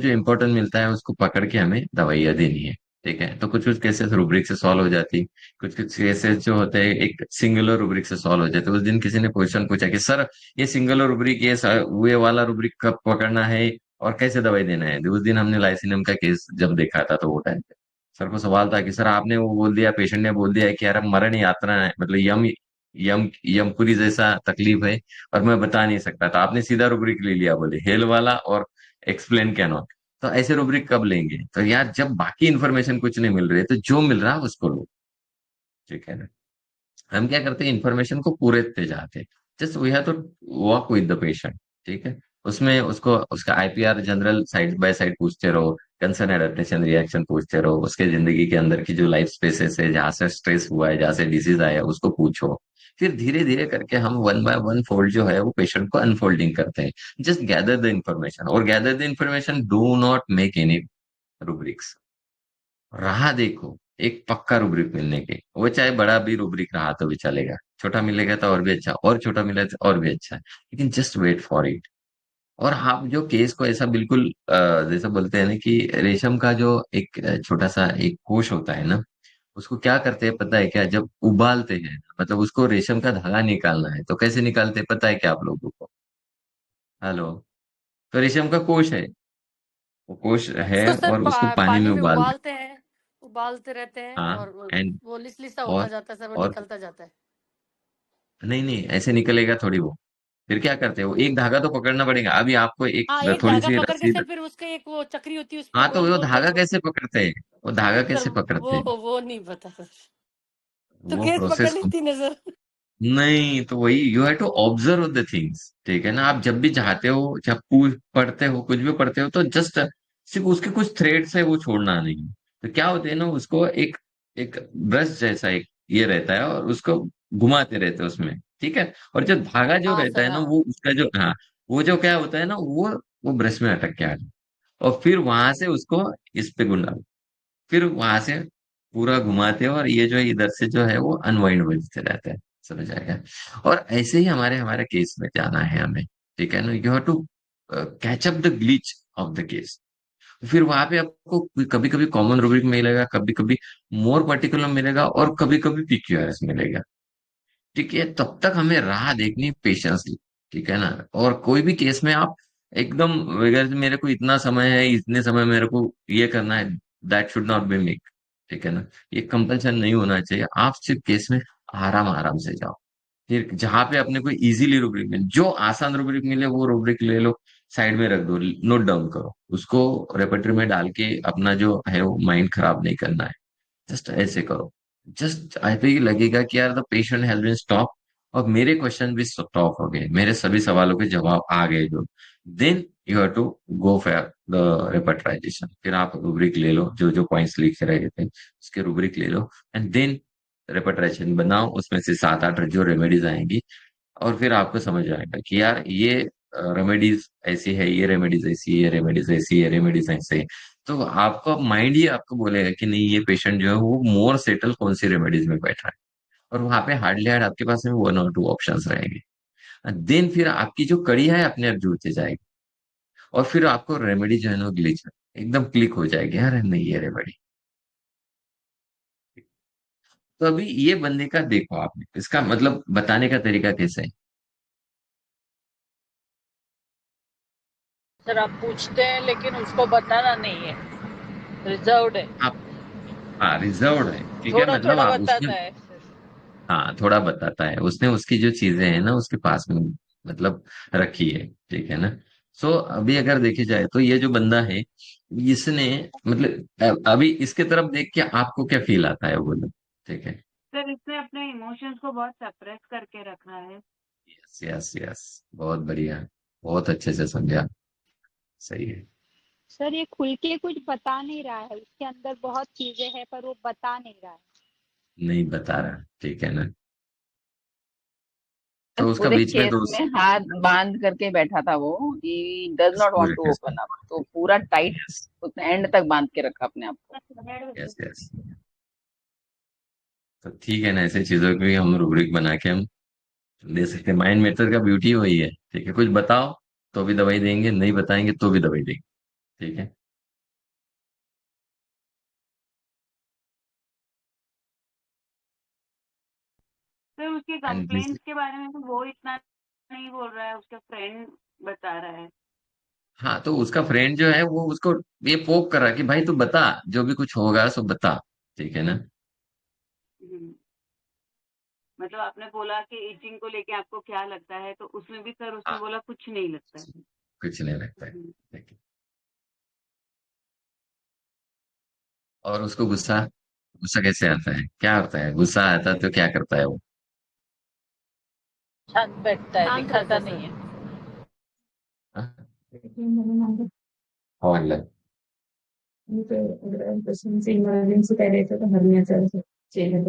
जो इम्पोर्टेंट मिलता है उसको पकड़ के हमें दवाइयाँ देनी है। ठीक है, तो कुछ कुछ केसेस रूब्रिक से सॉल्व हो जाती, कुछ कुछ केसेस जो होते हैं एक सिंगुलर रूब्रिक से सॉल्व हो जाते। उस दिन किसी ने क्वेश्चन पूछा कि सर ये सिंगुलर रूब्रिक, ये वाला रूब्रिक कब पकड़ना है और कैसे दवाई देना है। उस दिन हमने लाइसिनियम का केस जब देखा था, तो वो टाइम पे सर को सवाल था कि सर आपने वो बोल दिया, पेशेंट ने बोल दिया है कि यार अब मरण यात्रा है, मतलब यम यम यमपुरी जैसा तकलीफ है और मैं बता नहीं सकता, तो आपने सीधा रूब्रिक ले लिया, बोले हेल वाला और एक्सप्लेन कैन नॉट। तो ऐसे रूब्रिक कब लेंगे? तो यार जब बाकी इन्फॉर्मेशन कुछ नहीं मिल रही है तो जो मिल रहा है उसको लो। ठीक है ना? हम क्या करते हैं, इन्फॉर्मेशन को पूरे ते जाते हैं। Just we have to walk with the patient. ठीक है, उसमें उसको उसका IPR general side by side पूछते रहो, कंसर्न एडेप्टेशन रिएक्शन पूछते रहो, उसके जिंदगी के अंदर की जो लाइफ स्पेसेस है, जहाँ से स्ट्रेस हुआ है, जहाँ से डिजीज आया है, उसको पूछो। फिर धीरे धीरे करके हम वन बाय वन फोल्ड जो है वो पेशेंट को अनफोल्डिंग करते हैं। जस्ट गैदर द इन्फॉर्मेशन, और gather the information, do not make any rubrics. राह देखो एक पक्का रूब्रिक मिलने के, वो चाहे बड़ा भी रूब्रिक रहा तो भी चलेगा, छोटा मिलेगा तो और भी अच्छा, और छोटा मिले तो और भी अच्छा है, लेकिन जस्ट वेट फॉर इट। और आप जो केस को ऐसा बिल्कुल जैसा बोलते हैं ना कि रेशम का जो एक छोटा सा एक कोश होता है ना, उसको क्या करते हैं पता है क्या? जब उबालते हैं, मतलब उसको रेशम का धागा निकालना है, तो कैसे निकालते हैं पता है क्या आप लोगों को? हेलो? तो रेशम का कोश है, वो कोश है, उसको सर और उसको पानी में पानी में उबाल दे। उबालते हैं, उबालते रहते हैं हाँ। और एंड वो लिस लिसा होता और जाता है सर, वो और निकलता जाता है। नहीं नहीं, ऐसे निकलेगा थोड़ी वो। फिर क्या करते हो, एक धागा तो पकड़ना पड़ेगा। अभी आपको एक हाँ, एक थोड़ी धागा सी पकड़ के रस्सी। सर फिर उसके एक वो चक्री होती है, उसपे हाँ, तो गोल वो गोल धागा करके। कैसे पकड़ते हैं? वो धागा सर कैसे पकड़ते हैं? वो नहीं पता सर। तो वो केस पकड़ प्रोसेस ली को थी ना सर। नहीं, तो वही you have to observe the things. ठीक है ना? आप जब भी चाहते हो, जब पढ़ते हो, कुछ भी पढ़ते हो, तो जस्ट सिर्फ उसके कुछ थ्रेड्स है वो छोड़ना नहीं। तो क्या होते हैं ना, उसको एक एक ब्रश जैसा एक ये रहता है, और उसको घुमाते रहते हैं उसमें। ठीक है, और जो धागा जो हाँ रहता सर, है ना, हाँ। वो उसका जो, हाँ, वो जो क्या होता है ना, वो ब्रश में अटक के आ जाए, और फिर वहां से उसको इस पे गुंडा, फिर वहां से पूरा घुमाते हो, और ये जो है इधर से जो है वो अनवाइंड बजते रहता है। समझ आएगा? और ऐसे ही हमारे हमारे केस में जाना है हमें। ठीक है ना? You have to catch up the glitch of the case. फिर वहां पे आपको कभी कभी कॉमन रूब्रिक मिलेगा, कभी कभी मोर पर्टिकुलर मिलेगा, और कभी कभी पीक्यूआरएस मिलेगा। ठीक है, तब तक हमें राह देखनी पेशेंसली। ठीक है ना? और कोई भी केस में आप एकदम वगैरह से, मेरे को इतना समय है, इतने समय मेरे को ये करना है, that should not be make. ठीक है ना? ये कंपल्सन नहीं होना चाहिए। आप सिर्फ केस में आराम आराम से जाओ। फिर जहां पे अपने को इजीली रूब्रिक मिले, जो आसान रूब्रिक मिले वो रूब्रिक ले लो, साइड में रख दो, नोट डाउन करो उसको, रेpertoire में डाल के अपना जो है वो माइंड खराब नहीं करना है। जस्ट ऐसे करो। जस्ट ऐसे ही लगेगा कि यार the patient has been stop, और मेरे क्वेश्चन भी स्टॉप हो गए, मेरे सभी सवालों के जवाब आ गए जो। Then you have to go for the repertorisation. फिर आप रूब्रिक ले लो, जो जो पॉइंट्स लिखे रहे थे उसके रूब्रिक ले लो, एंड देन रेपर्टराइजेशन बनाओ, उसमें से 7 8 जो रेमेडीज आएंगी, और फिर आपको समझ आएगा कि यार ये रेमेडीज ऐसी है, ये रेमेडीज ऐसी है, ये रेमेडीज ऐसी है, ये रेमेडीज ऐसे है। तो आपका माइंड ही आपको बोलेगा कि नहीं, ये पेशेंट जो है वो मोर सेटल कौन सी रेमेडीज में बैठ रहा है। और वहां पे हार्डली हार्ड आपके पास में 1 और 2 ऑप्शंस रहेंगे। देन फिर आपकी जो कड़ी है अपने आप जुड़ते जाएगी, और फिर आपको रेमेडी जो है ना ग्लिच एकदम क्लिक हो जाएगी, यार नहीं ये रेमेडी। तो अभी ये बंदे का देखो आपने, इसका मतलब बताने का तरीका कैसा है? सर आप पूछते हैं लेकिन उसको बताना नहीं है, रिजर्व्ड है। आप, हाँ, रिजर्व है। ठीक है, थोड़ा मतलब थोड़ा आप उसने, बताता है सर। हाँ, थोड़ा बताता है उसने, उसकी जो चीजें हैं ना उसके पास में, मतलब रखी है। ठीक है ना? सो अभी अगर देखे जाए तो ये जो बंदा है, इसने, मतलब अभी इसके तरफ देख के आपको क्या फील आता है, बोलो। ठीक है। सर इसने अपने इमोशंस को बहुत सप्रेस करके रखा है। यस यस यस, बहुत बढ़िया, बहुत अच्छे से समझा। सही है। सर ये खुल के कुछ बता नहीं रहा है, उसके अंदर बहुत चीजें हैं पर वो बता नहीं रहा है। नहीं बता रहा। ठीक है ना? तो उसका पूरे बीच में केस दोस्त, में हाथ बांध करके बैठा था वो, ही डज नॉट वांट पूरे टू केस में। ओपन अप, तो पूरा टाइट यस उसने एंड तक बांध के रखा अपने आप को। Yes yes. तो ठीक है ना, ऐसे चीजों की भी हम रूब्रिक बना के हम दे सकते हैं। माइंड मेथड का ब्यूटी वही है। ठीक है, कुछ बताओ तो भी दवाई देंगे, नहीं बताएंगे तो भी दवाई देंगे। ठीक है। सर उसके एंड दिस, कंप्लेंट्स के बारे में तो वो इतना नहीं बोल रहा है, उसका फ्रेंड बता रहा है। हाँ, तो उसका फ्रेंड जो है वो उसको ये पोक कर रहा है कि भाई तू बता, जो भी कुछ होगा सो बता। ठीक है ना। हम्म, मतलब आपने बोला कि इचिंग को लेके आपको क्या लगता है, तो उसमें भी सर उसने हाँ, बोला कुछ नहीं लगता है। कुछ नहीं लगता है। हम्म, ठीक है। और उसको गुस्सा, गुस्सा कैसे आता है, क्या होता है गुस्सा आता है तो क्या करता है वो? शांत बैठता है, शांत रहता दिखाता है नहीं सर। है। हाँ? और लग-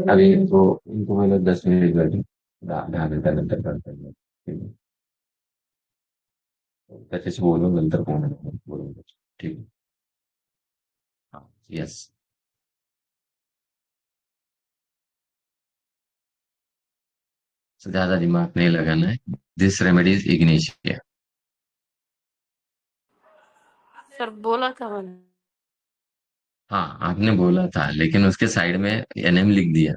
अभी इनको मतलब 10 मिनट लगे, आधा घंटा नंतर करते हैं। ठीक है। तो अच्छे से बोलो, नंतर कौन बोलो। ठीक है। हाँ। यस। ज्यादा दिमाग नहीं लगाना है। This remedy is Ignatia. Sir बोला था मैंने। हाँ, आपने बोला था लेकिन उसके साइड में एनएम लिख दिया।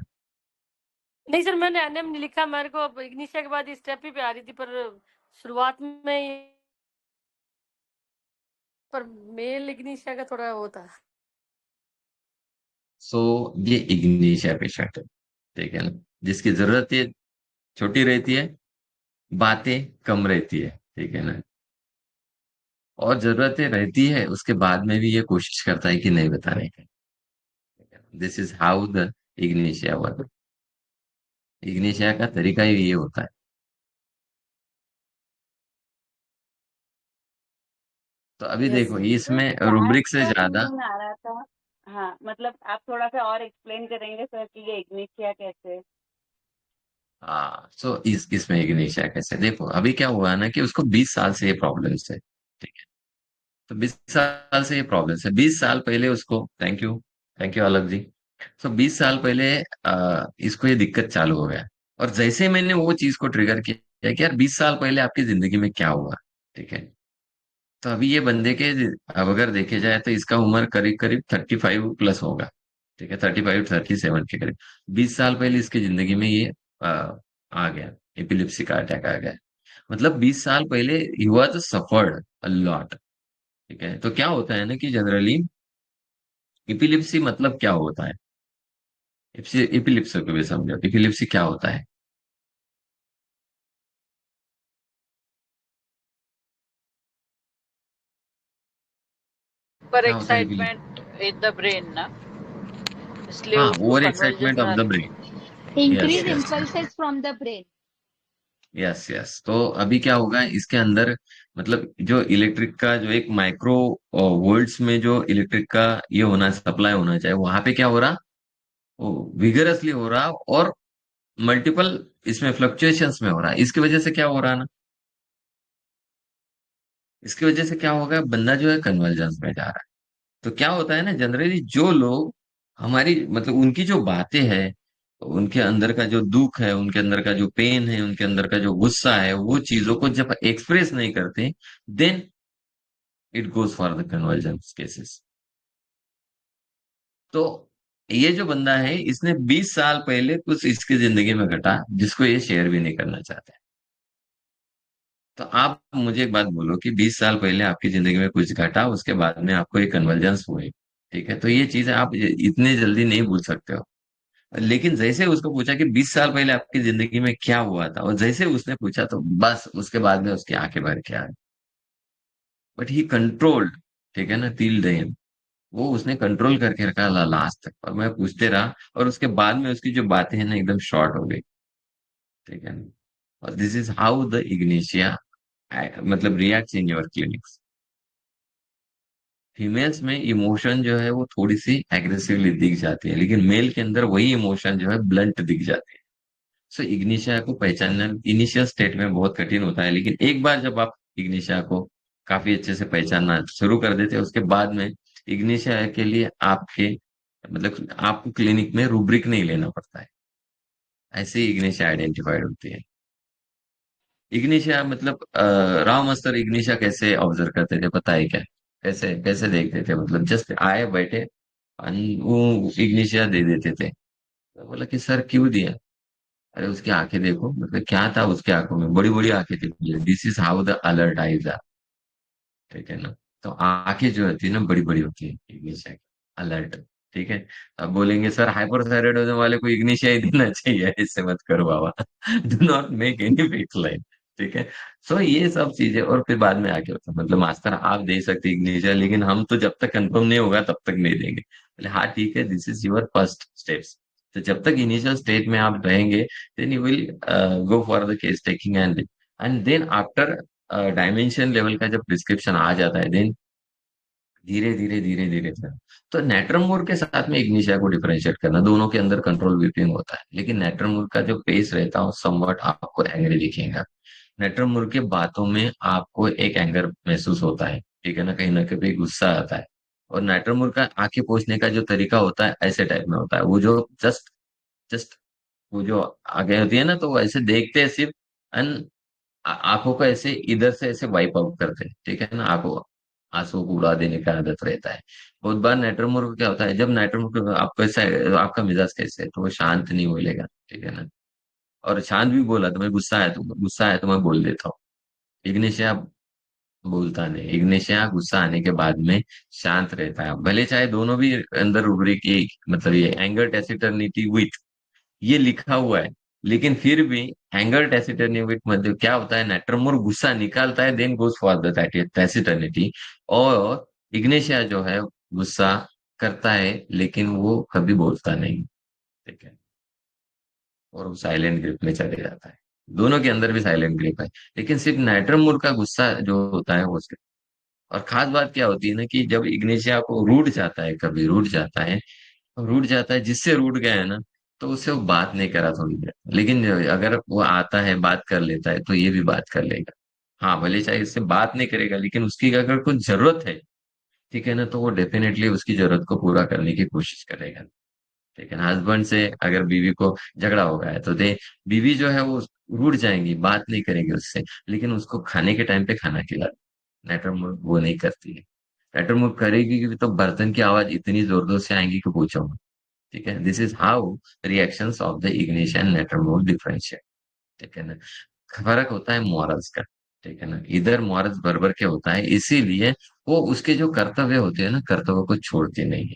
नहीं सर, मैंने एनएम नहीं लिखा, मेरे को इग्निशिया के बाद स्टेप ही पे आ रही थी, पर शुरुआत में, पर मेल इग्निशिया का थोड़ा वो था। सो ये इग्निशिया पेशेंट है। ठीक है ना। जिसकी जरूरत ये छोटी रहती है, बातें कम रहती है। ठीक है ना। और जरूरतें रहती है उसके बाद में भी ये कोशिश करता है कि नहीं बताने का। This is how the Ignatia work. Ignatia का तरीका ही ये होता है। तो अभी यस देखो सर। तो इसमें चैट रुब्रिक से का ज्यादा। रीजन आ रहा था। हाँ, मतलब आप थोड़ा सा और एक्सप्लेन करेंगे सर कि ये इग्निशिया कैसे। हाँ, सो इसमें इग्निशिया कैसे, देखो अभी क्या हुआ ना कि उसको 20 साल से ये प्रॉब्लम है। ठीक है। तो 20 साल से ये प्रॉब्लम है, 20 साल पहले उसको, थैंक यू, थैंक यू अलग जी। तो 20 साल पहले इसको ये दिक्कत चालू हो गया। और जैसे मैंने वो चीज को ट्रिगर किया कि यार 20 साल पहले आपकी जिंदगी में क्या हुआ। ठीक है। तो अभी ये बंदे के, अब अगर देखे जाए तो इसका उम्र करीब करीब 35 प्लस होगा। ठीक है, 35 37 के करीब। 20 साल पहले इसकी जिंदगी में ये आ गया, एपिलिप्सी का अटैक आ गया। मतलब 20 साल पहले he was suffered a lot. ठीक है। तो क्या होता है ना कि जनरली एपिलिप्सी मतलब क्या होता है, एपिलिप्सी को भी समझो, एपिलिप्सी क्या होता है। पर क्या होता है epilepsy? Excitement in the brain ना, इसलिए हाँ, उसको over excitement conversion of the आते ब्रेन। हैं। Yes increase yes impulses from the brain. Yes yes. तो अभी क्या होगा इसके अंदर, मतलब जो इलेक्ट्रिक का जो एक माइक्रो वोल्ट्स में जो इलेक्ट्रिक का ये होना, सप्लाई होना चाहिए, वहां पे क्या हो रहा, वो विगरसली हो रहा। और मल्टीपल इसमें फ्लक्चुएशंस में हो रहा है। इसकी वजह से क्या हो रहा ना, इसकी वजह से क्या होगा, बंदा जो है कन्वर्जेंस में जा रहा है। तो क्या होता है ना, जनरली जो लोग हमारी मतलब उनकी जो बातें हैं, उनके अंदर का जो दुख है, उनके अंदर का जो पेन है, उनके अंदर का जो गुस्सा है, वो चीजों को जब एक्सप्रेस नहीं करते, then it goes for the conversion cases. तो ये जो बंदा है इसने 20 साल पहले कुछ इसकी जिंदगी में घटा जिसको ये शेयर भी नहीं करना चाहता है। तो आप मुझे एक बात बोलो कि 20 साल पहले आपकी जिंदगी में कुछ घटा, उसके बाद में आपको एक कन्वर्जेंस हुई। ठीक है। तो ये चीजें आप इतने जल्दी नहीं भूल सकते हो। लेकिन जैसे उसको पूछा कि 20 साल पहले आपकी जिंदगी में क्या हुआ था, और जैसे उसने पूछा तो बस उसके बाद में उसकी आंखें भर के आ गई। But he controlled. ठीक है ना, टिल देन वो उसने कंट्रोल करके रखा लास्ट तक, और मैं पूछते रहा। और उसके बाद में उसकी जो बातें हैं ना एकदम शॉर्ट हो गई। ठीक है ना। और this is how the Ignatia मतलब reacts in your clinics. Females में इमोशन जो है वो थोड़ी सी एग्रेसिवली दिख जाती है, लेकिन मेल के अंदर वही इमोशन जो है ब्लंट दिख जाती है। सो इग्निशिया को पहचानना इनिशियल स्टेट में बहुत कठिन होता है, लेकिन एक बार जब आप इग्निशिया को काफी अच्छे से पहचानना शुरू कर देते हैं, उसके बाद में इग्निशिया के लिए आपके मतलब आपको क्लिनिक में रूब्रिक नहीं लेना पड़ता है। ऐसे ही इग्निशिया आइडेंटिफाइड होती है। इग्निशिया मतलब राव मास्टर इग्निशिया कैसे ऑब्जर्व करते थे पता है क्या? कैसे कैसे देखते थे, मतलब जस्ट आए बैठे वो इग्निशिया दे देते थे। तो बोला कि सर क्यों दिया? अरे उसकी आंखें देखो, मतलब क्या था उसकी आंखों में, बड़ी बड़ी आंखें थी। This is how the alert eyes are, ठीक है ना। तो आंखें जो होती है ना बड़ी बड़ी होती है इग्निशिया की, अलर्ट। ठीक है। अब बोलेंगे सर हाइपोथायराइडिज्म वाले को इग्निशिया ही देना चाहिए, इससे मत करो बाबा। Do not make any fix line. ठीक है। सो ये सब चीजें, और फिर बाद में आके होता है, मतलब मास्टर आप दे सकते इग्निशिया, लेकिन हम तो जब तक कंफर्म नहीं होगा तब तक नहीं देंगे। बोले हाँ ठीक है, this is your first steps. तो जब तक इनिशियल स्टेज में आप रहेंगे, then you will go for the case taking, and then after dimension level का जब प्रिस्क्रिप्शन आ जाता है, देन धीरे धीरे धीरे धीरे से। तो नेट्रमोर के साथ में इग्निशिया को डिफरेंशिएट करना, दोनों के अंदर कंट्रोल वीपिंग होता है, लेकिन नेट्रमोर का जो पेस रहता है समवट आपको एंग्री दिखेगा। नेट्रमोर के बातों में आपको एक एंगर महसूस होता है, ठीक है ना कहीं गुस्सा आता है। और नेट्रमोर का आंखें पोछने का जो तरीका होता है ऐसे टाइप में होता है, वो जो जस्ट जस्ट वो जो आगे होती है ना, तो वो ऐसे देखते हैं सिर्फ, एंड आंखों को ऐसे इधर से ऐसे वाइप आउट करते हैं, ठीक है ना, आंखों आंसू को उड़ा देने का आदत रहता है। बहुत बार नेट्रमोर को क्या होता है, जब नेट्रमोर को आपको ऐसा, आपका मिजाज कैसे है, तो वो शांत नहीं बोलेगा, ठीक है ना। और शांत भी बोला तो मैं गुस्सा है तो मैं बोल देता हूँ। इग्निशिया बोलता नहीं, इग्निशिया गुस्सा आने के बाद में शांत रहता है, भले चाहे दोनों भी अंदर रूब्रिक की, मतलब ये एंगर टेसिटर्निटी विथ, ये लिखा हुआ है, लेकिन फिर भी एंगर टैसिटर्निटी मतलब क्या होता है, नेट्रमोर गुस्सा निकालता है, देन गोज फॉर द टैसिटर्निटी। और इग्नेशिया जो है गुस्सा करता है, लेकिन वो कभी बोलता नहीं, ठीक है, और वो साइलेंट ग्रिप में चले जाता है। दोनों के अंदर भी साइलेंट ग्रिप है, लेकिन सिर्फ नेट्रमोर का गुस्सा जो होता है वो उसके। और खास बात क्या होती है ना, कि जब इग्नेशिया को रूठ जाता है, कभी रूठ जाता है, जिससे रूठ गया है ना, तो उससे वो बात नहीं करा थोड़ी देर, लेकिन अगर वो आता है बात कर लेता है तो ये भी बात कर लेगा। हाँ भले चाहे इससे बात नहीं करेगा, लेकिन उसकी अगर कुछ जरूरत है, ठीक है ना, तो वो डेफिनेटली उसकी जरूरत को पूरा करने की कोशिश करेगा। ठीक है ना, हस्बैंड से अगर बीवी को झगड़ा हो गया है तो दे बीवी जो है वो रूठ जाएंगी, बात नहीं करेगी उससे, लेकिन उसको खाने के टाइम पे खाना खिला। नेटरमुर वो नहीं करती है। नेटरमुर करेगी कि तो बर्तन की आवाज इतनी जोर जोर से आएंगी कि पूछो मत। ठीक है, this is how reactions of the ignition letter mode differentiate. ठीक है ना। फर्क होता है मॉरल्स का। ठीक है ना, इधर मॉरल्स बरबर के होता है, इसीलिए वो उसके जो कर्तव्य होते हैं ना, कर्तव्य को छोड़ते नहीं है।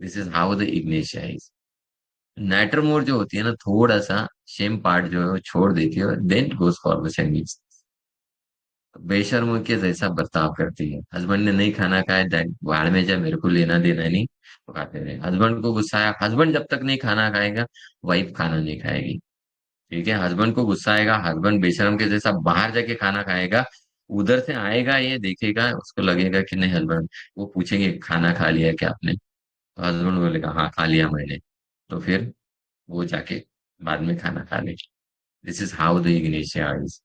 This is how the ignatia is. Natrum mur जो होती है ना, थोड़ा सा शेम पार्ट जो है वो छोड़ देती है, then goes for the same. बेशर्म के जैसा बर्ताव करती है, हस्बैंड ने नहीं खाना खाया, भाड़ में जाए, मेरे को लेना देना नहीं, तो खाते रहे। हस्बैंड को गुस्सा आया, हस्बैंड जब तक नहीं खाना खाएगा वाइफ खाना नहीं खाएगी। ठीक है, हस्बैंड को गुस्सा आएगा, हस्बैंड बेशरम के जैसा बाहर जाके खाना खाएगा, उधर से आएगा, ये देखेगा, उसको लगेगा कि नहीं हस्बैंड, वो पूछेंगे खाना खा लिया क्या आपने, तो हस्बैंड बोलेगा हाँ खा लिया मैंने, तो फिर वो जाके बाद में खाना खा ले। This is how the ignatia is.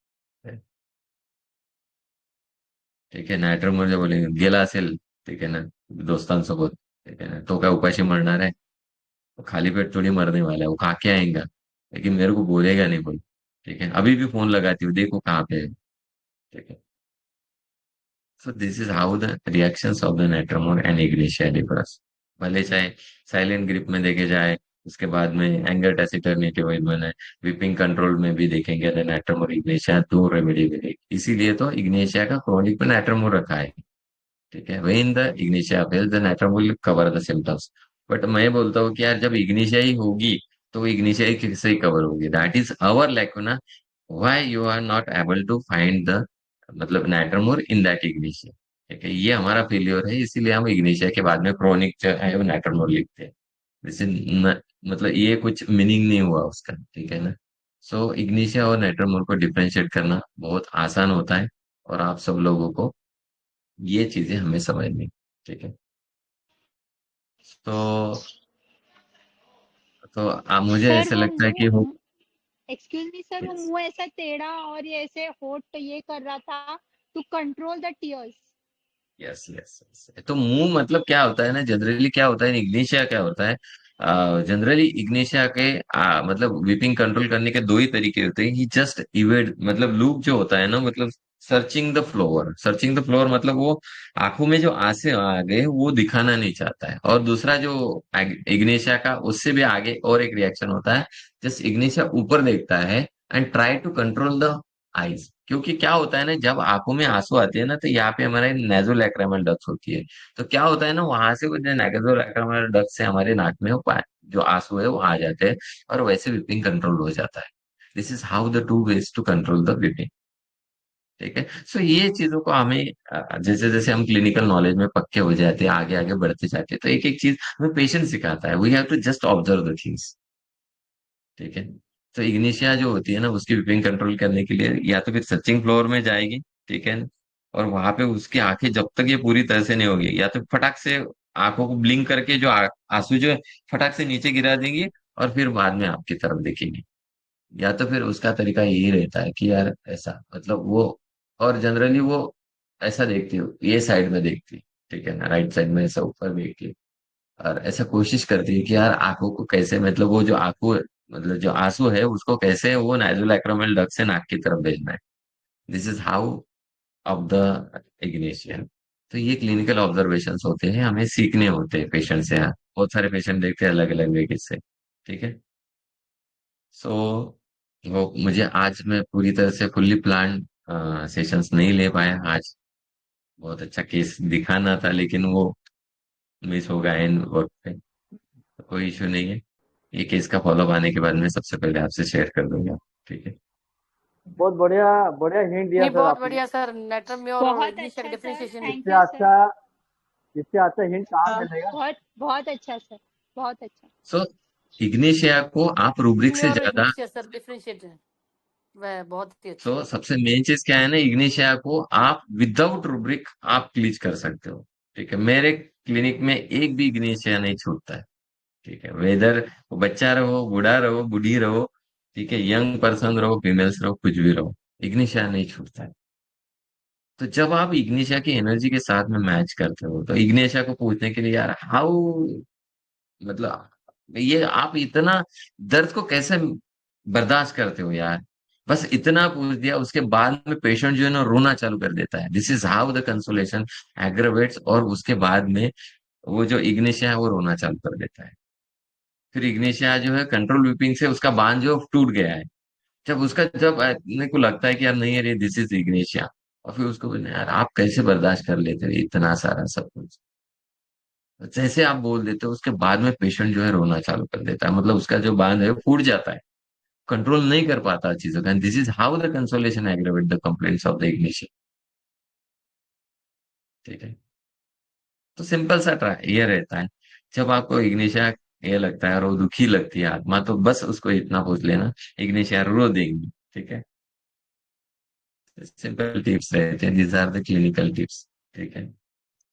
ठीक आहे, नाहीतर म्हणजे बोले गेला असेल, ठीक आहे ना, दोस्तांसोबत, ठीक है ना, तो क्या उपाशी मरना है? वो खाली पेट थोड़ी मरने वाला है, वो खा के आएगा, लेकिन मेरे को बोलेगा नहीं कोई। ठीक है, अभी भी फोन लगाती हूँ, देखो कहाँ पे है। ठीक है। So this is how the reactions of the natrum mur and Ignatia difference. भले चाहे साइलेंट ग्रिप में देखे जाए, उसके बाद में एंगर टेसिटर्निटी में, विपिंग कंट्रोल में भी देखेंगे तो नेट्रोमोर इग्निशिया दो रेमेडी मिलेगी, इसीलिए तो इग्निशिया का क्रोनिक में नेट्रोमोर रखा है। ठीक है, वही in the Ignatia phase the natrum will cover the symptoms. But मैं बोलता हूँ कि यार जब इग्निशिया ही होगी, तो इग्निशिया ही किससे ही कवर होगी, that is our lacuna, why you are not able to find the, मतलब नाइट्रमोर इन दैट इग्निशिया। ठीक है, ये हमारा फेलियर है, इसीलिए हम इग्निशिया के बाद में क्रोनिक जो है वो नाइट्रमोर लिखते हैं। जैसे मतलब ये कुछ मीनिंग नहीं हुआ उसका, ठीक है ना। सो इग्निशिया और नाइट्रमोर को डिफरेंशिएट करना बहुत आसान होता है, और आप सब लोगों को ये चीजें हमें समझनी। ठीक है। तो मुझे सर ऐसा वो लगता है कि हो। एक्सक्यूज मी सर, वो मुंह ऐसा टेढ़ा और ये ऐसे होठ ये कर रहा था to control the tears. Yes yes yes, तो मुंह मतलब क्या होता है ना, जनरली क्या होता है, इग्निशिया क्या होता है, जनरली इग्निशिया के मतलब वीपिंग कंट्रोल करने के दो ही तरीके होते हैं, कि जस्ट इवेड, मतलब लूप जो होता है ना, मतलब सर्चिंग द फ्लोर मतलब वो आंखों में जो आंसू आ गए वो दिखाना नहीं चाहता है। और दूसरा जो इग्नेशिया का उससे भी आगे और एक रिएक्शन होता है। जस्ट इग्नेशिया ऊपर देखता है and try to control the eyes. क्योंकि क्या होता है ना, जब आंखों में आंसू आते हैं ना तो यहाँ पे हमारे नेजोलैक्रिमल डक्ट होती है। तो क्या होता है ना, वहां से वो जो नेजोलैक्रिमल डक्ट से हमारे नाक में जो आंसू है वो आ जाते हैं और वैसे विपिंग कंट्रोल हो जाता है। This is how the two ways to control the weeping. ठीक है। सो ये चीजों को हमें जैसे जैसे हम क्लिनिकल नॉलेज में पक्के हो जाते हैं, आगे आगे बढ़ते जाते हैं, तो एक एक चीज हमें पेशेंट सिखाता है। We have to just observe the things. ठीक है। तो इग्निशिया जो होती है ना, उसकी विपिंग कंट्रोल करने के लिए या तो फिर सर्चिंग फ्लोर में जाएगी। ठीक है। और वहां पे उसकी आंखें जब तक ये पूरी तरह से नहीं होगी, या तो फटाक से आंखों को ब्लिंक करके जो आंसू जो है फटाक से नीचे गिरा देंगी और फिर बाद में आपकी तरफ देखेंगी। या तो फिर उसका तरीका यही रहता है कि यार ऐसा मतलब वो, और जनरली वो ऐसा देखती हो ये साइड में देखती है। ठीक है ना, राइट साइड में ऐसा ऊपर देखती है। और ऐसा कोशिश करती है कि यार आंखों को कैसे, मतलब वो जो आंखों मतलब जो आंसू है उसको कैसे वो नाइजोलैक्रिमल डक्ट से नाक की तरफ भेजना है। This is how of the Ignatia. तो ये क्लिनिकल ऑब्जर्वेशन होते हैं, हमें सीखने होते हैं पेशेंट से। बहुत सारे पेशेंट देखते हैं अलग अलग वे से। ठीक है। सो वो मुझे आज मैं पूरी तरह से फुल्ली प्लान सेशंस नहीं ले पाया आज। बहुत अच्छा केस दिखाना था लेकिन वो मिस हो गया इन वक्त पे। तो कोई इशू नहीं है। ये केस का फॉलोअप आने के बाद मैं सबसे पहले आपसे शेयर कर दूंगा। ठीक है। बहुत बढ़िया, बढ़िया हिंट दिया नहीं, सर बहुत आपने। बढ़िया सर, नेट्रम्योर और बहुत इग्निशिया का अच्छा सर, डिफरेंशिएशन। थैंक इससे यू सर। अच्छा, इससे अच्छा हिंट कहाँ मिलेगा? बहुत बहुत अच्छा सर, बहुत अच्छा। सो इग्निशिया को आप रूब्रिक से और ज्यादा, इग्निशिया सर डिफरेंशिएट है, वह बहुत ही अच्छा। तो सबसे मेन चीज क्या है ना, इग्निशिया को आप विदाउट रूब्रिक आप क्लीच कर सकते हो। ठीक है। मेरे क्लिनिक में एक भी इग्निशिया नहीं छूटता है। ठीक है। वेदर वो बच्चा रहो, बूढ़ा रहो, बूढ़ी रहो, ठीक है, यंग पर्सन रहो, फीमेल्स रहो, कुछ भी रहो, इग्निशिया नहीं छूटता है। तो जब आप इग्निशिया की एनर्जी के साथ में मैच करते हो तो इग्निशिया को पूछने के लिए यार हाउ, मतलब ये आप इतना दर्द को कैसे बर्दाश्त करते हो यार, बस इतना पूछ दिया। उसके बाद में पेशेंट जो है ना रोना चालू कर देता है। This is how the consolation aggravates. और उसके बाद में वो जो इग्निशिया है वो रोना चालू कर देता है। फिर इग्निशिया जो है कंट्रोल विपिंग से उसका बांध जो टूट गया है। जब अपने को लगता है कि यार नहीं अरे दिस इज इग्निशिया, और फिर उसको बोलना यार आप कैसे बर्दाश्त कर लेते हो इतना सारा सब कुछ। जैसे आप बोल देते हो उसके बाद में पेशेंट जो है रोना चालू कर देता है, मतलब उसका जो बांध है वो फूट जाता है, कंट्रोल नहीं कर पाता चीजों का। This is how the consolation aggravate the complaints of the ignatia. ठीक है। तो सिंपल सा ट्राई ये रहता है। जब आपको इग्निशिया ये लगता है और वो दुखी लगती है आत्मा, तो बस उसको इतना पूछ लेना, इग्निशिया रो देंगी। ठीक है। सिंपल टिप्स रहते हैं, these are the clinical tips. ठीक है।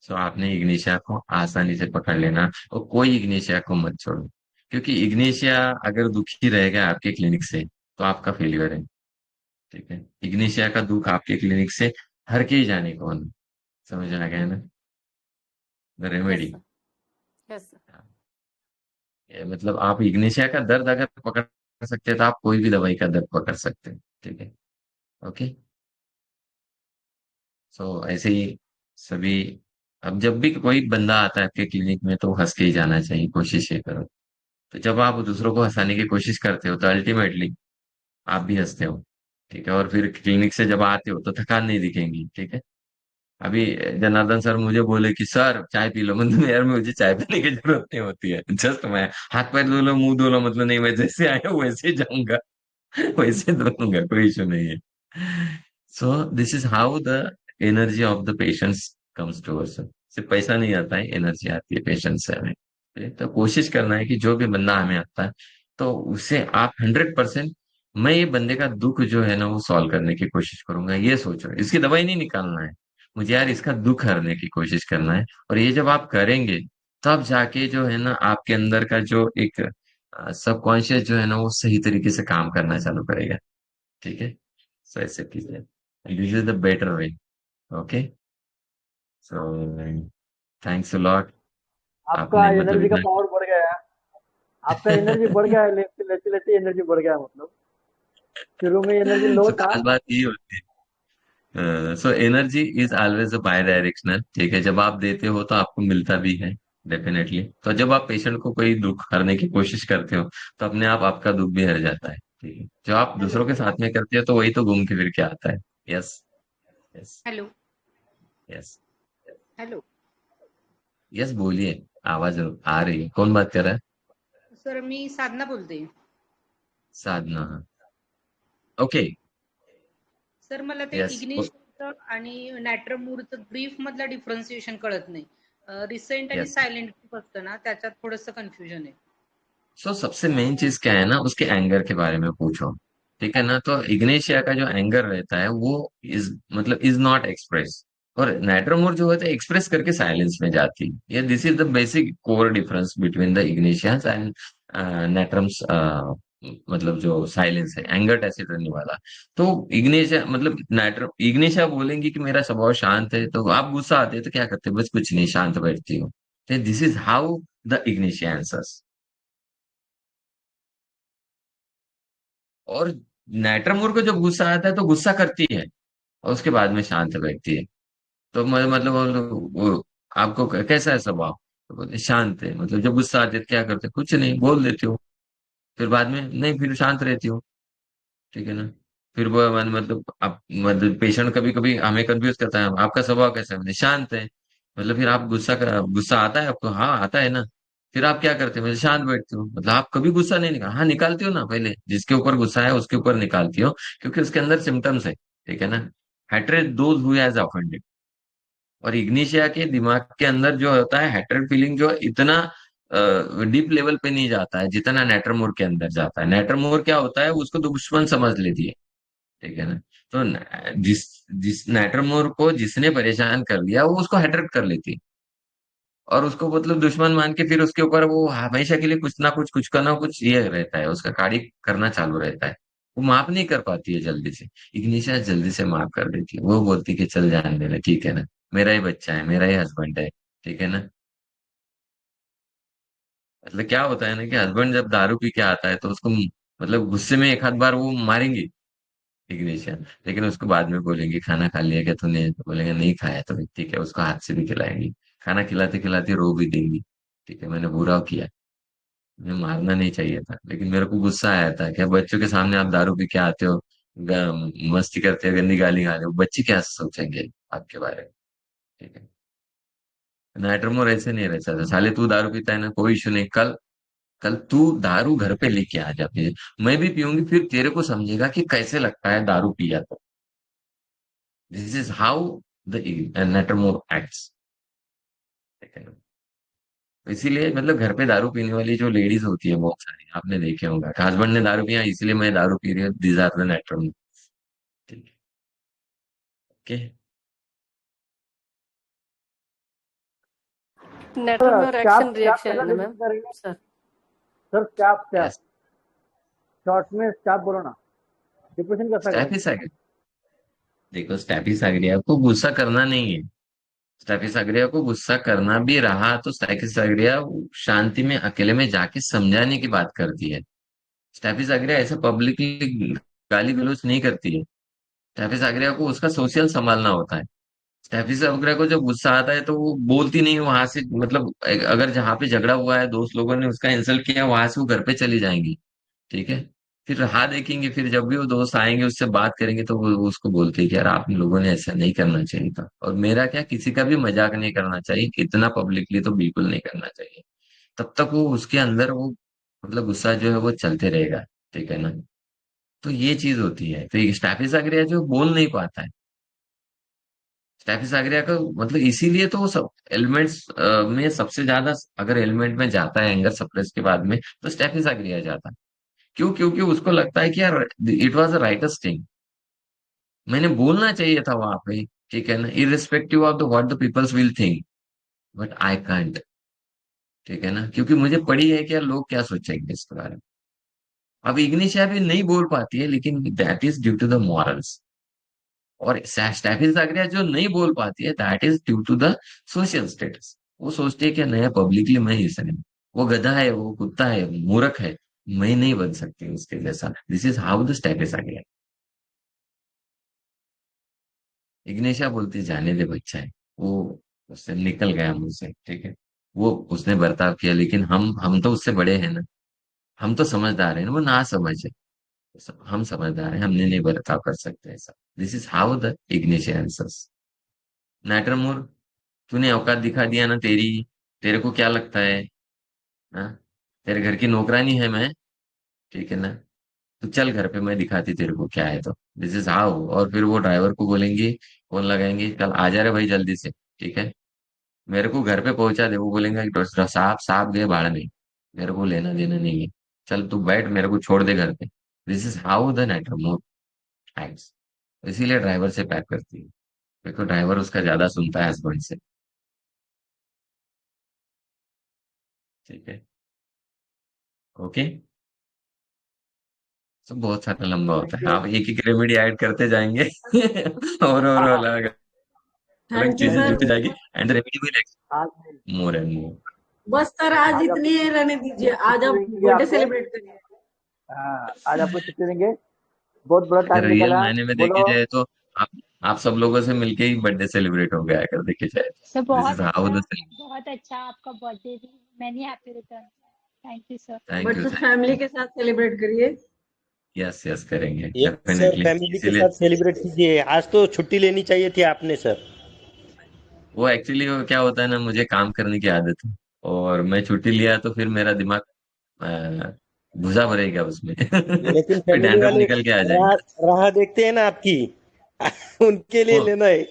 सो आपने इग्निशिया को आसानी से पकड़ लेना और कोई इग्निशिया को मत छोड़ो। क्योंकि इग्निशिया अगर दुखी रहेगा आपके क्लिनिक से तो आपका फेलियर है। ठीक है। इग्निशिया का दुख आपके क्लिनिक से हर के ही जाने को है। समझ आ गया ना, the yes remedy. Sir, yes sir. मतलब आप इग्निशिया का दर्द अगर पकड़ सकते हैं तो आप कोई भी दवाई का दर्द पकड़ सकते हैं। ठीक है। ओके। सो ऐसे ही सभी, अब जब भी कोई बंदा आता है आपके क्लिनिक में तो हंस के ही जाना चाहिए, कोशिश ये करो। तो जब आप दूसरों को हंसाने की कोशिश करते हो तो अल्टीमेटली आप भी हंसते हो। ठीक है। और फिर क्लिनिक से जब आते हो तो थकान नहीं दिखेंगी। ठीक है। अभी जनार्दन सर मुझे बोले कि सर चाय पी लो, मतलब यार मुझे चाय पीने की जरूरत नहीं होती है, जस्ट मैं हाथ पैर धो लो, मुंह धो लो, मतलब नहीं मैं जैसे आया हूँ वैसे ही जाऊंगा, वैसे धोऊंगा, कोई इशू नहीं है। So this is how the energy of the patients comes to us. सिर्फ पैसा नहीं आता है, एनर्जी आती है पेशेंट से हमें। तो कोशिश करना है कि जो भी बंदा हमें आता है तो उसे आप 100%, मैं ये बंदे का दुख जो है ना वो सॉल्व करने की कोशिश करूंगा, ये सोचो। इसकी दवाई नहीं निकालना है मुझे यार, इसका दुख हरने की कोशिश करना है। और ये जब आप करेंगे तब जाके जो है ना आपके अंदर का जो एक सबकॉन्शियस जो है ना वो सही तरीके से काम करना चालू करेगा। ठीक है। सो ऐसे कीजिए, this is the better way. Okay. So thanks a lot. आपका आपने मतलब एनर्जी का इतना पावर बढ़ गया है। आपका एनर्जी बढ़ गया है, लेते लेते एनर्जी बढ़ गया है मतलब। शुरू में एनर्जी लो तो था। खास बात ये होती है। So energy is always bidirectional, ठीक है। जब आप देते हो तो आपको मिलता भी है, डेफिनेटली। तो जब आप पेशेंट को कोई दुख हरने की कोशिश करते हो तो अपने आप आपका दुख भी हर जाता है, ठीक है। जो आप हेलो। दूसरों के साथ में करते हो तो वही तो घूम के फिर के आता है। Yes, yes, hello. Yes. Hello yes, बोलिए। आवाज आ रही है, कौन बात कर रहा है? सर, मी साधना बोलते. साधना? ओके। सर, मला ते यस। इग्निशचं आणि नॅट्रमूरचं ब्रीफ मधलं डिफरन्शिएशन कळत नाही. रिसेंट आणि यस। सायलेंट ग्रुप असतं ना, त्याच्यात थोडंसं कन्फ्युजन आहे. सो सबसे मेन चीज क्या है ना, उसके एंगर के बारे में पूछो, ठीक है ना। तो इग्नेशिया का जो एंगर रहता है वो इज मतलब इज नॉट एक्सप्रेस, और नाइट्रोमोर जो होता है एक्सप्रेस करके साइलेंस में जाती है। ये this is the basic core difference between the Ignatius and natrums, मतलब जो साइलेंस है एंगर टैसिट रहने वाला। तो इग्नेशिया मतलब नाइट्रो इग्नेशिया बोलेंगी कि मेरा स्वभाव शांत है, तो आप गुस्सा आते हैं तो क्या करते हो? बस कुछ नहीं, शांत बैठती हो। This is how the Ignatia answers. और नेटरमोर को जब गुस्सा आता है तो गुस्सा करती है और उसके बाद में शांत बैठती है। तो मतलब वो आपको कैसा है स्वभाव? तो बोलते शांत है। मतलब जब गुस्सा आती है तो क्या करते? कुछ नहीं, बोल देती हो। फिर बाद में नहीं, फिर शांत रहती हो, ठीक है ना। फिर वो मतलब आप मतलब पेशेंट कभी कभी हमें कंफ्यूज करता है, आपका स्वभाव कैसा है? मतलब शांत है। मतलब फिर आप गुस्सा आता है आपको? हाँ आता है ना। फिर आप क्या करते हो? मतलब शांत बैठते हो। मतलब आप कभी गुस्सा नहीं निकाल, हाँ निकालती हो ना, पहले जिसके ऊपर गुस्सा है उसके ऊपर निकालती हो, क्योंकि उसके अंदर सिम्टम्स है, ठीक है ना। Hatred those who has offended. और इग्निशिया के दिमाग के अंदर जो होता है हेट्रेड फीलिंग, जो इतना डीप लेवल पे नहीं जाता है जितना नेटरमोर के अंदर जाता है। नेटरमोर क्या होता है, उसको दुश्मन समझ लेती है, ठीक है ना। तो जिस जिस नेटरमोर को जिसने परेशान कर दिया वो उसको हेट्रेड कर लेती है, और उसको मतलब दुश्मन मान के फिर उसके ऊपर वो हमेशा के लिए कुछ का ना कुछ ये रहता है, उसका कार्य करना चालू रहता है। वो माफ नहीं कर पाती है जल्दी से। इग्निशिया जल्दी से माफ कर देती है, वो बोलती है कि चल जाने देना, ठीक है ना, मेरा ही बच्चा है, मेरा ही हस्बैंड है, ठीक है ना। मतलब क्या होता है ना कि हस्बैंड जब दारू पी के आता है तो उसको मतलब गुस्से में एक आध बार वो मारेंगे इग्निशिया, लेकिन उसको बाद में बोलेंगे खाना खा लिया क्या तूने? तो बोलेंगे नहीं खाया। तो ठीक है, उसको हाथ से भी खिलाएंगी, खाना खिलाते खिलाते रो भी देंगी, ठीक है, मैंने बुरा किया, मुझे मारना नहीं चाहिए था, लेकिन मेरे को गुस्सा आया था। क्या बच्चों के सामने आप दारू पी के आते हो, मस्ती करते हो, गंदी गाली गा रहे हो, बच्चे क्या सोचेंगे आपके बारे में, ठीक है। नाइट्रोमोर ऐसे नहीं रहता था, साले तू दारू पीता है ना, कोई इशू नहीं, कल कल तू दारू घर पे लेके आ जा, फिर मैं भी पीऊंगी, फिर तेरे को समझेगा कि कैसे लगता है दारू पिया तो। This is how the natrum mur acts, ठीक है ना। तो इसीलिए मतलब घर पे दारू पीने वाली जो लेडीज होती है बहुत सारी, आपने देखे होंगे, हस्बैंड ने दारू पिया इसलिए मैं दारू पी रही हूँ, दीज आर द नेटरमोर, ठीक है। ओके। नेटवर्क में क्या रिएक्शन क्या रिएक्शन कैसा है ना डिफरेंस मैम? करेंगे सर, सर? क्या यस। शॉर्ट में क्या बोलो ना, डिप्रेशन कैसा करेंगे? स्टैफिस एग्रिया, देखो स्टैफिस एग्रिया को गुस्सा करना नहीं है। स्टैफिस एग्रिया को गुस्सा करना भी रहा तो स्टैफिस एग्रिया शांति में अकेले में जाके समझाने की बात करती है। स्टैफिस एग्रिया ऐसे पब्लिकली गाली गलौज नहीं करती है। स्टैफिस एग्रिया को उसका सोशल संभालना होता है। स्टैफिस एग्रिया को जब गुस्सा आता है तो वो बोलती नहीं वहां से, मतलब अगर जहां पे झगड़ा हुआ है, दोस्त लोगों ने उसका इंसल्ट किया, वहां से वो घर पे चली जाएंगी, ठीक है। फिर रहा देखेंगे, फिर जब भी वो दोस्त आएंगे उससे बात करेंगे तो वो उसको बोलते हैं कि यार आप लोगों ने ऐसा नहीं करना चाहिए था, और मेरा क्या, किसी का भी मजाक नहीं करना चाहिए, इतना पब्लिकली तो बिल्कुल नहीं करना चाहिए। तब तक वो उसके अंदर वो मतलब गुस्सा जो है वो चलते रहेगा, ठीक है ना। तो ये चीज होती है। तो ये स्टैफिस एग्रिया जो बोल नहीं पाता है, स्टैफिस एग्रिया का मतलब इसीलिए तो वो सब एलिमेंट्स में सबसे ज्यादा, अगर एलिमेंट में जाता है एंगर सप्रेस के बाद में तो स्टैफिस एग्रिया जाता है। क्यों? क्योंकि उसको लगता है कि यार it was a writer's thing, मैंने बोलना चाहिए था वहां पे, ठीक है ना, irrespective of the what the people's will think, but I can't, ठीक है ना, क्योंकि मुझे पड़ी है कि यार लोग क्या सोचेंगे इसके बारे में। अब इग्निशिया भी नहीं बोल पाती है, लेकिन that is due to the morals. और स्टैफिस आग्रिया जो नहीं बोल पाती है, that is due to the social status. वो सोचती है कि नया पब्लिकली मैं हिस्सा नहीं, वो गधा है, वो कुत्ता है, मूर्ख है, मैं नहीं बन सकती उसके जैसा। This is how the Staphysagria. Ignatia बोलती जाने दे बच्चा है वो, उससे निकल गया मुझसे, ठीक है। वो उसने बर्ताव किया, लेकिन हम तो उससे बड़े हैं ना, हम तो समझदार हैं, वो ना समझ है। हम समझदार हैं, हमने नहीं बर्ताव कर सकते ऐसा। This is how the Ignatia answers. Natrum mur, तूने औकात दिखा दिया ना तेरी, तेरे को क्या लगता है? हाँ, तेरे घर की नौकरानी है मैं, ठीक है ना? तो चल घर पे, मैं दिखाती तेरे को क्या है। तो दिस इज हाउ। और फिर वो ड्राइवर को बोलेंगे, फोन लगाएंगे, कल आ जा रहे भाई जल्दी से, ठीक है, मेरे को घर पे पहुंचा दे। वो बोलेंगे साहब साहब गए भाड़ में, मेरे को लेना देना नहीं है, चल तू बैठ, मेरे को छोड़ दे घर पे। This is how the natrum mur acts. इसीलिए ड्राइवर से पैक करती है, देखो ड्राइवर उसका ज्यादा सुनता है हस्बैंड से, ठीक है। ओके। तो बहुत सारा लंबा होता थैंक है, यू। आप एक एक रेमेडी ऐड करते जाएंगे और हाँ, अलग अलग थैंक यू चीजें थैंक सर। जुड़ती यू। जाएगी, एंड द रेमेडी विल आज मोर एंड मोर। बस सर आज आज इतनी आपको रहने दीजिए, आज छुट्टी आप देंगे बर्थडे आपको। सेलिब्रेट करिए। हाँ, आज आपको छुट्टी देंगे। बहुत बड़ा अगर टाइम रियल निकला। मायने में देखे बोलो। जाए तो आप आप सब लोगों से मिलके ही बर्थडे सेलिब्रेट हो गया, अगर देखे जाए सर तो। This is how the. बहुत अच्छा आपका बर्थडे भी। Many happy return. Thank you sir. Thank but you sir thank family you. के साथ सेलिब्रेट करिए। यस यस करेंगे यस सर, डेफिनेटली, फैमिली के इसीलिए। साथ सेलिब्रेट कीजिए। आज तो छुट्टी लेनी चाहिए थी आपने सर। वो एक्चुअली वो क्या होता है ना, मुझे काम करने की आदत है, और मैं छुट्टी लिया तो फिर मेरा दिमाग घुसा भरेगा उसमें लेकिन फिर फैमिली डैंड्रफ वाले निकल के आ राह जाएगा। राह देखते हैं ना आपकी उनके लिए वो लेना है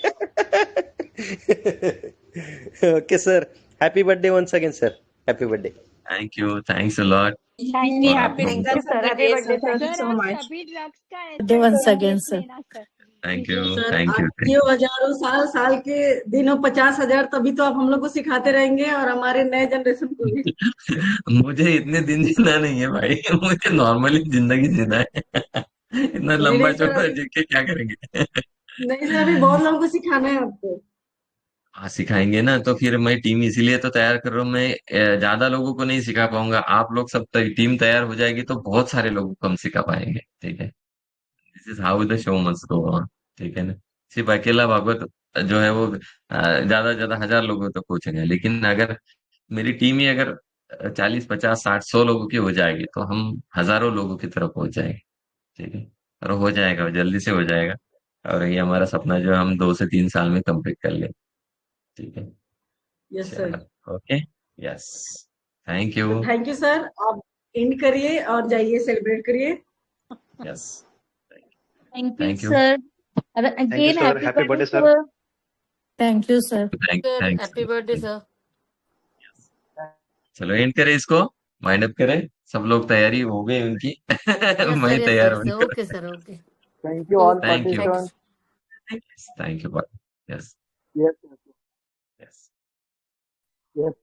okay sir, happy birthday once again sir, happy birthday. Thank you, thanks a lot. Thank इतनी यू और सर। हैप्पी आपको थैंक भी। You sir, happy birthday sir. Thank you sir so आप मच। सभी ड्रग्स का बर्थडे ऐसे once come again rate sir. लेना sir. Thank you विशेष। सर थैंक आप यू थैंक जियो हजारों साल, साल के दिनों 50,000, तभी तो आप हम लोग को सिखाते रहेंगे और हमारे नए जनरेशन को भी। यू। मुझे इतने दिन जीना नहीं है भाई, मुझे नॉर्मली जिंदगी जीना है इतना नहीं लंबा नहीं सर, चौड़ा अभी जी के क्या करेंगे? नहीं सर, अभी बहुत लोगों को सिखाना है आपको। हाँ सिखाएंगे ना, तो फिर मैं टीम इसीलिए तो तैयार कर रहा हूँ। मैं ज्यादा लोगों को नहीं सिखा पाऊंगा, आप लोग सब टीम तैयार हो जाएगी तो बहुत सारे लोगों को हम सिखा पाएंगे, ठीक है। This is how the show must go on, ठीक है ना। सिर्फ अकेला भागवत जो है वो ज्यादा से ज्यादा 1,000 लोगों तक पहुंचेंगे, लेकिन अगर मेरी टीम ही अगर 40 50 60 100 लोगों की हो जाएगी तो हम हजारों लोगों की तरफ पहुंच जाएंगे, ठीक है। और हो जाएगा, जल्दी से हो जाएगा। और ये हमारा सपना जो है हम 2 से 3 साल में कंप्लीट कर लेंगे, ठीक है। Yes sir. चलो ओके। यस। थैंक तो यू। थैंक यू सर, आप एंड करिए और जाइए सेलिब्रेट करिए। Yes. Thank you thank you sir. Thank you again sir, happy happy birthday birthday sir. Sir. Thank you sir. Thank sir thanks. Happy birthday sir. चलो and करें इसको, wind up करें। सब लोग तैयारी हो गई उनकी यस मैं सर, यस तैयार सर, होने सर का। Okay sir, okay. Thank you all okay thank you. Thanks. Participant. Thank you. Yes. Yes. Yes. Yes.